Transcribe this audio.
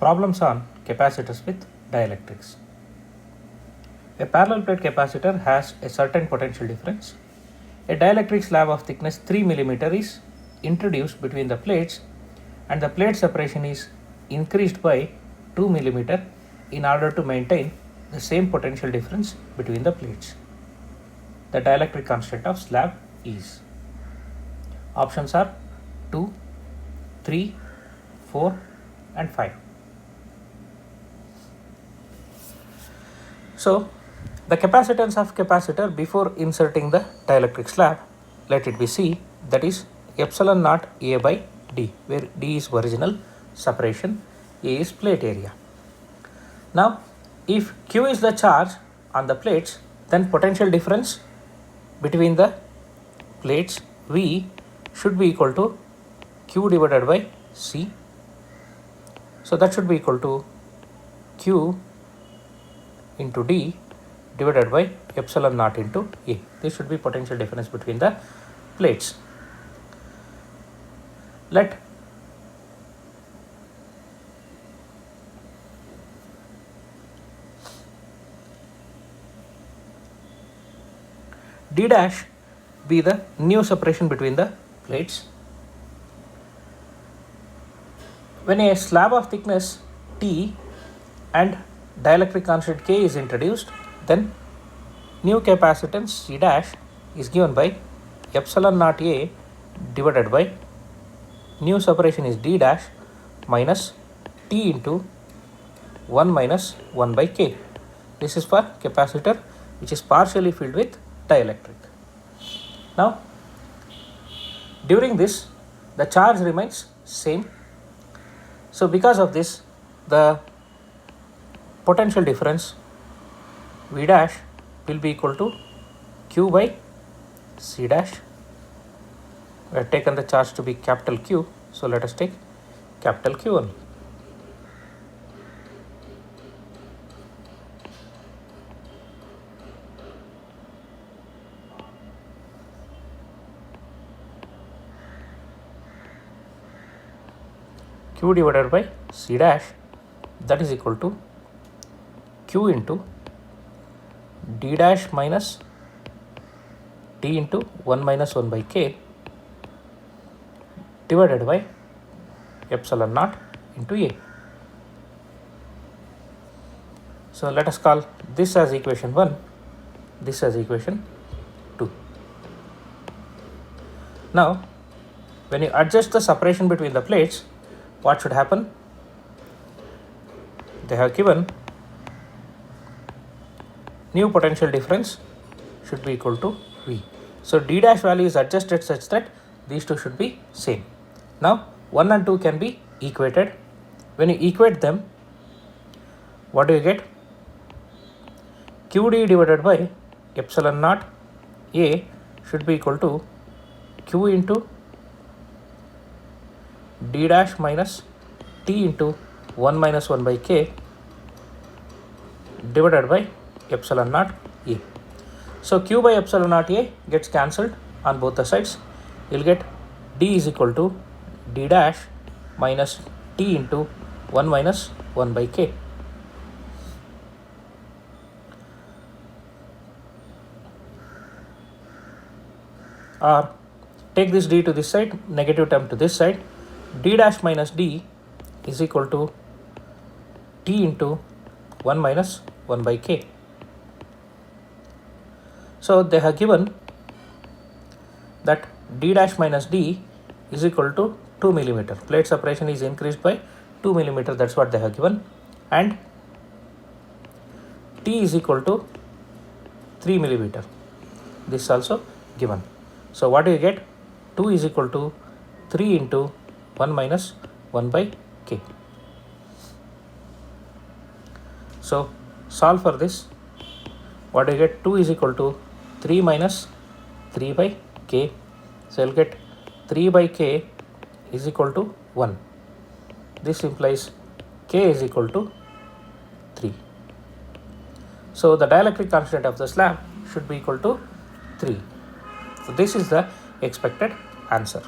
Problems on capacitors with dielectrics. A parallel plate capacitor has a certain potential difference. A dielectric slab of thickness 3 mm is introduced between the plates and the plate separation is increased by 2 mm in order to maintain the same potential difference between the plates. The dielectric constant of slab is. Options are 2, 3, 4 and 5. So, the capacitance of capacitor before inserting the dielectric slab, let it be C, that is epsilon naught A by D, where D is original separation, A is plate area. Now, if Q is the charge on the plates, then potential difference between the plates V should be equal to Q divided by C. So that should be equal to Q into D divided by epsilon naught into A. This should be potential difference between the plates. Let D dash be the new separation between the plates. When a slab of thickness T and dielectric constant K is introduced, then new capacitance C dash is given by epsilon naught A divided by new separation is D dash minus T into 1 minus 1 by K. This is for capacitor which is partially filled with dielectric. Now, during this, the charge remains same. So because of this, the potential difference V dash will be equal to Q by C dash. We have taken the charge to be capital Q, so let us take capital Q only. Q divided by C dash, that is equal to Q into D dash minus T into 1 minus 1 by K divided by epsilon naught into A. So let us call this as equation 1, this as equation 2. Now, when you adjust the separation between the plates, what should happen? They have given new potential difference should be equal to V. So D dash value is adjusted such that these two should be same. Now 1 and 2 can be equated. When you equate them, what do you get? QD divided by epsilon naught A should be equal to Q into D dash minus T into 1 minus 1 by K divided by epsilon naught A. So Q by epsilon naught A gets cancelled on both the sides. You will get D is equal to D dash minus T into 1 minus 1 by K. Or take this D to this side, negative term to this side. D dash minus D is equal to T into 1 minus 1 by K. So they have given that D dash minus D is equal to 2 mm. Plate separation is increased by 2 mm, that's what they have given. And T is equal to 3 mm. This is also given. So what do you get? 2 is equal to 3 into 1 minus 1 by K. So solve for this. What do you get? 2 is equal to 3 minus 3 by K. So you'll get 3 by K is equal to 1. This implies K is equal to 3. So the dielectric constant of the slab should be equal to 3. So this is the expected answer.